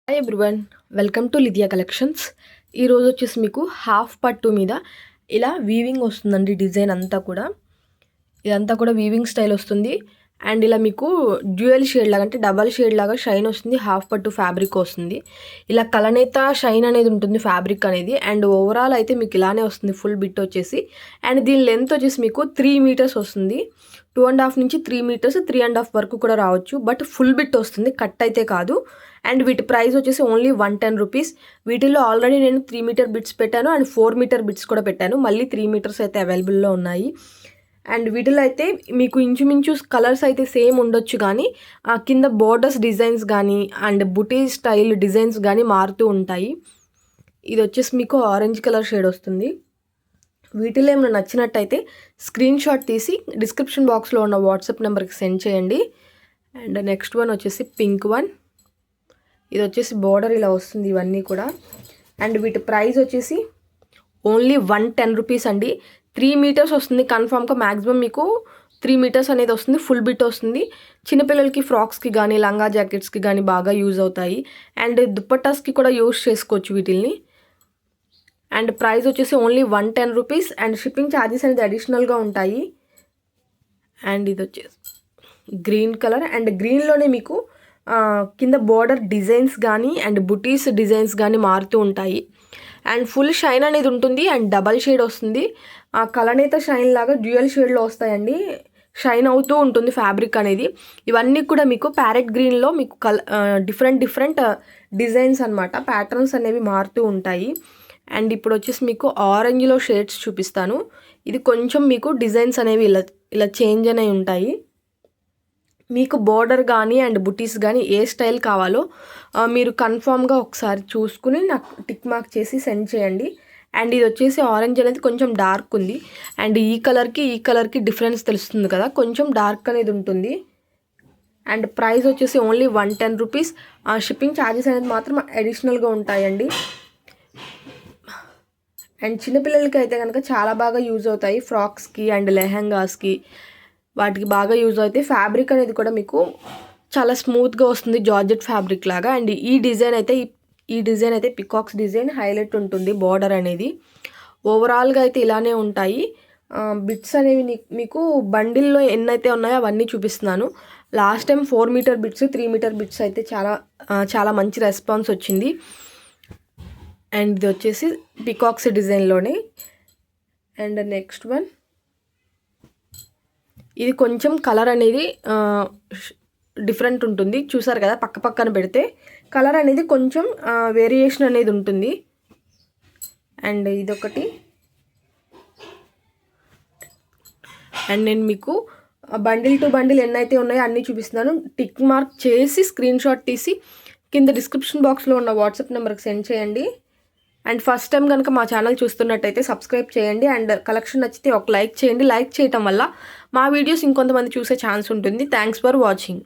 Hi everyone, welcome to Lithia collections. ఈరోజు వచ్చేసి మీకు హాఫ్ పట్టు మీద ఇలా వీవింగ్ వస్తుందండి. డిజైన్ అంతా కూడా ఇదంతా కూడా వీవింగ్ స్టైల్ వస్తుంది. అండ్ ఇలా మీకు డ్యూయల్ షేడ్ లాగా అంటే డబల్ షేడ్ లాగా షైన్ వస్తుంది. హాఫ్ పట్టు ఫ్యాబ్రిక్ వస్తుంది. ఇలా కలనేత షైన్ అనేది ఉంటుంది ఫ్యాబ్రిక్ అనేది. అండ్ ఓవరాల్ అయితే మీకు ఇలానే వస్తుంది ఫుల్ బిట్ వచ్చేసి. అండ్ దీని లెంత్ వచ్చేసి మీకు 3 మీటర్స్ వస్తుంది. 2.5 నుంచి 3 మీటర్స్, 3.5 వరకు కూడా రావచ్చు. బట్ ఫుల్ బిట్ వస్తుంది, కట్ అయితే కాదు. అండ్ వీటి ప్రైస్ వచ్చేసి ఓన్లీ 110 రూపీస్. వీటిల్లో ఆల్రెడీ నేను 3 మీటర్ బిట్స్ పెట్టాను అండ్ 4 మీటర్ బిట్స్ కూడా పెట్టాను. మళ్ళీ 3 మీటర్స్ అయితే అవైలబుల్లో ఉన్నాయి. అండ్ వీటిలో అయితే మీకు ఇంచుమించు కలర్స్ అయితే సేమ్ ఉండొచ్చు, కానీ కింద బోర్డర్స్ డిజైన్స్ కానీ అండ్ బుటీ స్టైల్ డిజైన్స్ కానీ మారుతూ ఉంటాయి. ఇది వచ్చేసి మీకు ఆరెంజ్ కలర్ షేడ్ వస్తుంది. వీటిలో ఏమైనా నచ్చినట్టయితే స్క్రీన్ షాట్ తీసి డిస్క్రిప్షన్ బాక్స్లో ఉన్న వాట్సాప్ నెంబర్కి సెండ్ చేయండి. అండ్ నెక్స్ట్ వన్ వచ్చేసి పింక్ వన్. ఇది వచ్చేసి బోర్డర్ ఇలా వస్తుంది ఇవన్నీ కూడా. అండ్ వీటి ప్రైస్ వచ్చేసి ఓన్లీ 110 రూపీస్ అండి. 3 మీటర్స్ వస్తుంది కన్ఫామ్గా. మ్యాక్సిమం మీకు 3 మీటర్స్ అనేది వస్తుంది. ఫుల్ బిట్ వస్తుంది. చిన్నపిల్లలకి ఫ్రాక్స్కి కానీ లంగా జాకెట్స్కి కానీ బాగా యూజ్ అవుతాయి. అండ్ దుప్పటాస్కి కూడా యూజ్ చేసుకోవచ్చు వీటిల్ని. అండ్ ప్రైస్ వచ్చేసి only 110 rupees. And shipping charges అనేది అడిషనల్గా ఉంటాయి. అండ్ ఇది వచ్చేసి గ్రీన్ కలర్. అండ్ గ్రీన్లోనే మీకు కింద బోర్డర్ డిజైన్స్ కానీ అండ్ బుటీస్ డిజైన్స్ కానీ మారుతూ ఉంటాయి. అండ్ ఫుల్ షైన్ అనేది ఉంటుంది. అండ్ డబల్ షేడ్ వస్తుంది. కలనేత షైన్ లాగా డ్యూయల్ షేడ్లో వస్తాయండి. షైన్ అవుతూ ఉంటుంది ఫ్యాబ్రిక్ అనేది. ఇవన్నీ కూడా మీకు ప్యారెట్ గ్రీన్లో మీకు డిఫరెంట్ డిజైన్స్ అనమాట. ప్యాటర్న్స్ అనేవి మారుతూ ఉంటాయి. అండ్ ఇప్పుడు వచ్చేసి మీకు ఆరెంజ్లో షేడ్స్ చూపిస్తాను. ఇది కొంచెం మీకు డిజైన్స్ అనేవి ఇలా చేంజ్ అనేవి ఉంటాయి. మీకు బోర్డర్ కానీ అండ్ బుటీస్ కానీ ఏ స్టైల్ కావాలో మీరు కన్ఫామ్గా ఒకసారి చూసుకుని నాకు టిక్ మార్క్ చేసి సెండ్ చేయండి. అండ్ ఇది వచ్చేసి ఆరెంజ్ అనేది కొంచెం డార్క్ ఉంది. అండ్ ఈ కలర్కి డిఫరెన్స్ తెలుస్తుంది కదా, కొంచెం డార్క్ అనేది ఉంటుంది. అండ్ ప్రైస్ వచ్చేసి ఓన్లీ 110 రూపీస్. షిప్పింగ్ ఛార్జెస్ అనేది మాత్రం అడిషనల్గా ఉంటాయండి. అండ్ చిన్నపిల్లలకి అయితే కనుక చాలా బాగా యూజ్ అవుతాయి. ఫ్రాక్స్కి అండ్ లెహంగాస్కి వాటికి బాగా యూజ్ అవుతాయి. ఫ్యాబ్రిక్ అనేది కూడా మీకు చాలా స్మూత్గా వస్తుంది, జార్జెట్ ఫ్యాబ్రిక్ లాగా. అండ్ ఈ డిజైన్ అయితే పికాక్స్ డిజైన్ హైలైట్ ఉంటుంది. బార్డర్ అనేది ఓవరాల్గా అయితే ఇలానే ఉంటాయి. బిట్స్ అనేవి మీకు బండిల్లో ఎన్నైతే ఉన్నాయో అవన్నీ చూపిస్తున్నాను. Last time 4 meter bits, 3 meter bits అయితే చాలా మంచి రెస్పాన్స్ వచ్చింది. అండ్ ఇది వచ్చేసి పికాక్స్ డిజైన్లోనే. అండ్ నెక్స్ట్ వన్, ఇది కొంచెం కలర్ అనేది డిఫరెంట్ ఉంటుంది. చూసారు కదా, పక్కన పెడితే కలర్ అనేది కొంచెం వేరియేషన్ అనేది ఉంటుంది. అండ్ ఇదొకటి. అండ్ నేను మీకు బండిల్ టు బండిల్ ఎన్నైతే ఉన్నాయో అన్నీ చూపిస్తున్నాను. టిక్ మార్క్ చేసి స్క్రీన్ షాట్ తీసి కింద డిస్క్రిప్షన్ బాక్స్లో ఉన్న వాట్సాప్ నెంబర్కి సెండ్ చేయండి. అండ్ ఫస్ట్ టైం కనుక మా ఛానల్ చూస్తున్నట్టయితే సబ్స్క్రైబ్ చేయండి. అండ్ కలెక్షన్ నచ్చితే ఒక లైక్ చేయండి. లైక్ చేయటం వల్ల మా వీడియోస్ ఇంకొంతమంది చూసే ఛాన్స్ ఉంటుంది. Thanks for watching.